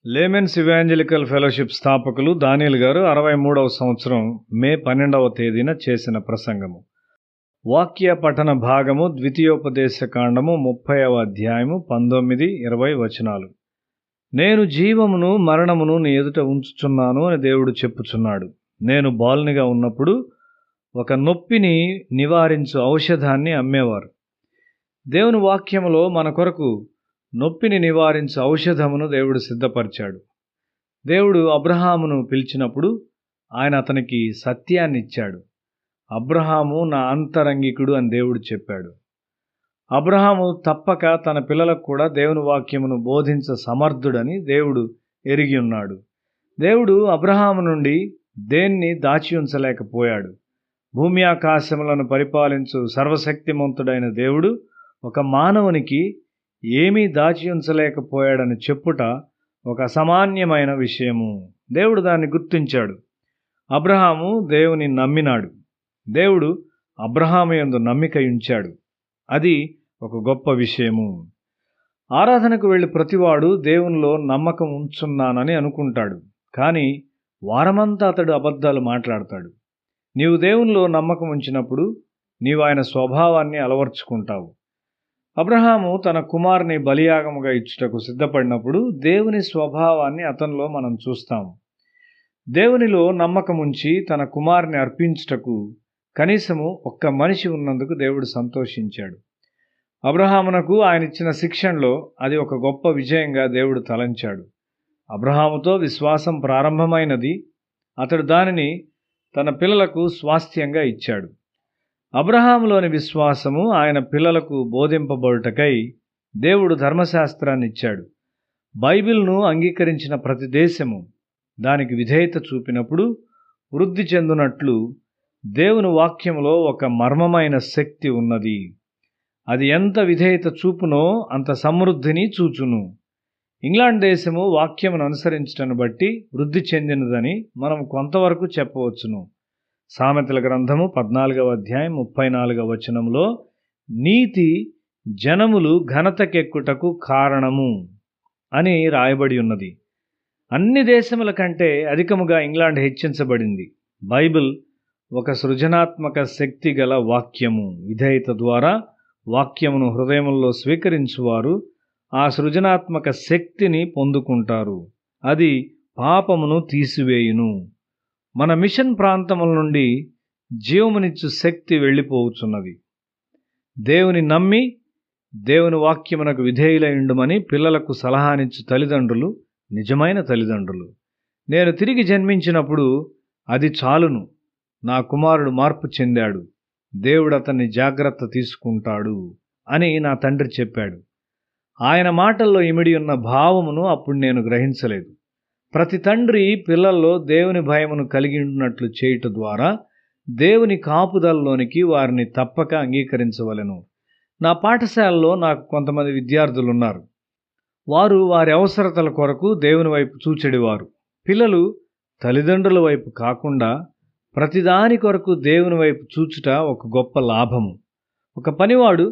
Laymen's evangelical fellowship స్థాపకులు దానియేలు గారు 63వ సంవత్సరం మే 12వ తేదీన చేసిన ప్రసంగము. వాక్య పఠన భాగము ద్వితీయోపదేశ కాండము 30వ అధ్యాయము 19-20 వచనాలు. నేను జీవమును మరణమును నీ ఎదుట ఉంచుచున్నాను అని దేవుడు చెప్పుచున్నాడు. నేను బాలునిగా ఉన్నప్పుడు ఒక నొప్పిని నివారించు ఔషధాన్ని అమ్మేవారు. దేవుని వాక్యములో మన కొరకు నొప్పిని నివారించు ఔషధమును దేవుడు సిద్ధపరిచాడు. దేవుడు అబ్రహామును పిలిచినప్పుడు ఆయన అతనికి సత్యాన్ని ఇచ్చాడు. అబ్రహాము నా అంతరంగికుడు అని దేవుడు చెప్పాడు. అబ్రహాము తప్పక తన పిల్లలకు కూడా దేవుని వాక్యమును బోధించ సమర్థుడని దేవుడు ఎరిగి ఉన్నాడు. దేవుడు అబ్రహాము నుండి దేన్ని దాచి ఉంచలేకపోయాడు. భూమి ఆకాశములను పరిపాలించు సర్వశక్తిమంతుడైన దేవుడు ఒక మానవునికి ఏమీ దాచి ఉంచలేకపోయాడని చెప్పుట ఒక అసామాన్యమైన విషయము. దేవుడు దాన్ని గుర్తించాడు. అబ్రహాము దేవుని నమ్మినాడు. దేవుడు అబ్రహాము యందు నమ్మిక ఉంచాడు. అది ఒక గొప్ప విషయము. ఆరాధనకు వెళ్ళి ప్రతివాడు దేవునిలో నమ్మకం ఉంచున్నానని అనుకుంటాడు. కానీ వారమంతా అతడు అబద్ధాలు మాట్లాడతాడు. నీవు దేవునిలో నమ్మకం ఉంచినప్పుడు నీవు ఆయన స్వభావాన్ని అలవర్చుకుంటావు. అబ్రహాము తన కుమారుని బలియాగముగా ఇచ్చుటకు సిద్ధపడినప్పుడు దేవుని స్వభావాన్ని అతనిలో మనం చూస్తాము. దేవునిలో నమ్మకం ఉంచి తన కుమారుని అర్పించుటకు కనీసము ఒక్క మనిషి ఉన్నందుకు దేవుడు సంతోషించాడు. అబ్రహామునకు ఆయన ఇచ్చిన శిక్షణలో అది ఒక గొప్ప విజయంగా దేవుడు తలంచాడు. అబ్రహాముతో విశ్వాసం ప్రారంభమైనది. అతడు దానిని తన పిల్లలకు స్వాస్థ్యంగా ఇచ్చాడు. అబ్రహాములోని విశ్వాసము ఆయన పిల్లలకు బోధింపబడుటకై దేవుడు ధర్మశాస్త్రాన్ని ఇచ్చాడు. బైబిల్ను అంగీకరించిన ప్రతి దేశము దానికి విధేయత చూపినప్పుడు వృద్ధి చెందునట్లు దేవుని వాక్యములో ఒక మర్మమైన శక్తి ఉన్నది. అది ఎంత విధేయత చూపునో అంత సమృద్ధిని చూచును. ఇంగ్లాండ్ దేశము వాక్యమును అనుసరించటను బట్టి వృద్ధి చెందినదని మనం కొంతవరకు చెప్పవచ్చును. సామెతల గ్రంథము 14వ అధ్యాయం 34వ వచనంలో నీతి జనములు ఘనతకెక్కుటకు కారణము అని రాయబడి ఉన్నది. అన్ని దేశముల కంటే అధికముగా ఇంగ్లాండ్ హెచ్చించబడింది. బైబిల్ ఒక సృజనాత్మక శక్తి గల వాక్యము. విధేయత ద్వారా వాక్యమును హృదయములో స్వీకరించువారు ఆ సృజనాత్మక శక్తిని పొందుకుంటారు. అది పాపమును తీసివేయును. మన మిషన్ ప్రాంతముల నుండి జీవమునిచ్చు శక్తి వెళ్ళిపోవచ్చున్నది. దేవుని నమ్మి దేవుని వాక్యమునకు విధేయులైండుమని పిల్లలకు సలహానిచ్చు తల్లిదండ్రులు నిజమైన తల్లిదండ్రులు. నేను తిరిగి జన్మించినప్పుడు అది చాలును. నా కుమారుడు మార్పు చెందాడు. దేవుడు అతన్ని జాగ్రత్త తీసుకుంటాడు అని నా తండ్రి చెప్పాడు. ఆయన మాటల్లో ఇమిడి ఉన్న భావమును అప్పుడు నేను గ్రహించలేదు. ప్రతి తండ్రి పిల్లల్లో దేవుని భయమును కలిగి ఉన్నట్లు చేయుట ద్వారా దేవుని కాపుదలలోనికి వారిని తప్పక అంగీకరించవలెను. నా పాఠశాలలో నాకు కొంతమంది విద్యార్థులు ఉన్నారు. వారు వారి అవసరతల కొరకు దేవుని వైపు చూచెడివారు. పిల్లలు తల్లిదండ్రుల వైపు కాకుండా ప్రతిదాని కొరకు దేవుని వైపు చూచుట ఒక గొప్ప లాభము. ఒక పనివాడు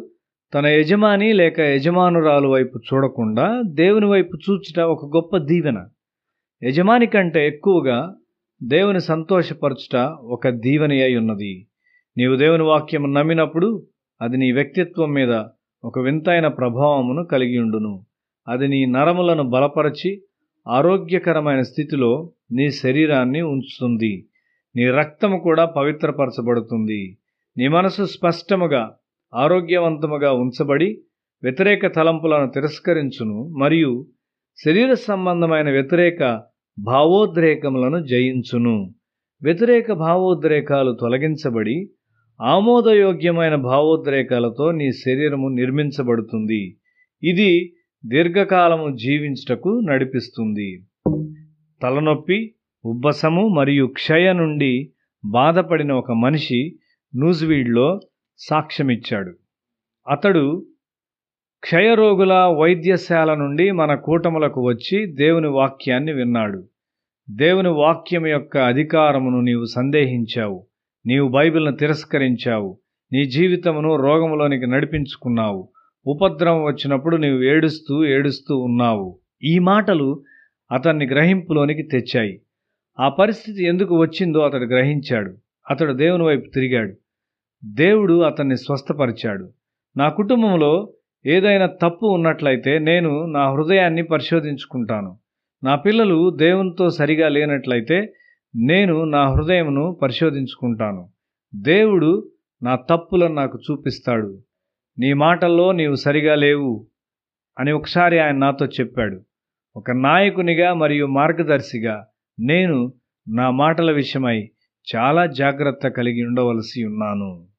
తన యజమాని లేక యజమానురాలు వైపు చూడకుండా దేవుని వైపు చూచుట ఒక గొప్ప దీవెన. యజమాని కంటే ఎక్కువగా దేవుని సంతోషపరచుట ఒక దీవెన అయి ఉన్నది. నీవు దేవుని వాక్యము నమ్మినప్పుడు అది నీ వ్యక్తిత్వం మీద ఒక వింతైన ప్రభావమును కలిగి ఉండును. అది నీ నరములను బలపరచి ఆరోగ్యకరమైన స్థితిలో నీ శరీరాన్ని ఉంచుతుంది. నీ రక్తము కూడా పవిత్రపరచబడుతుంది. నీ మనసు స్పష్టముగా ఆరోగ్యవంతముగా ఉంచబడి వ్యతిరేక తలంపులను తిరస్కరించును మరియు శరీర సంబంధమైన వ్యతిరేక భావోద్రేకములను జయించును. వ్యతిరేక భావోద్రేకాలు తొలగించబడి ఆమోదయోగ్యమైన భావోద్రేకాలతో నీ శరీరము నిర్మించబడుతుంది. ఇది దీర్ఘకాలము జీవించుటకు నడిపిస్తుంది. తలనొప్పి, ఉబ్బసము మరియు క్షయ నుండి బాధపడిన ఒక మనిషి న్యూజివీడ్లో సాక్ష్యమిచ్చాడు. అతడు క్షయరోగుల వైద్యశాల నుండి మన కూటములకు వచ్చి దేవుని వాక్యాన్ని విన్నాడు. దేవుని వాక్యం యొక్క అధికారమును నీవు సందేహించావు. నీవు బైబిల్ను తిరస్కరించావు. నీ జీవితమును రోగములోనికి నడిపించుకున్నావు. ఉపద్రవం వచ్చినప్పుడు నీవు ఏడుస్తూ ఉన్నావు. ఈ మాటలు అతన్ని గ్రహింపులోనికి తెచ్చాయి. ఆ పరిస్థితి ఎందుకు వచ్చిందో అతడు గ్రహించాడు. అతడు దేవుని వైపు తిరిగాడు. దేవుడు అతన్ని స్వస్థపరిచాడు. నా కుటుంబంలో ఏదైనా తప్పు ఉన్నట్లయితే నేను నా హృదయాన్ని పరిశోధించుకుంటాను. నా పిల్లలు దేవునితో సరిగా లేనట్లయితే నేను నా హృదయమును పరిశోధించుకుంటాను. దేవుడు నా తప్పులను నాకు చూపిస్తాడు. నీ మాటల్లో నీవు సరిగా లేవు అని ఒకసారి ఆయన నాతో చెప్పాడు. ఒక నాయకునిగా మరియు మార్గదర్శిగా నేను నా మాటల విషయమై చాలా జాగ్రత్త కలిగి ఉండవలసి ఉన్నాను.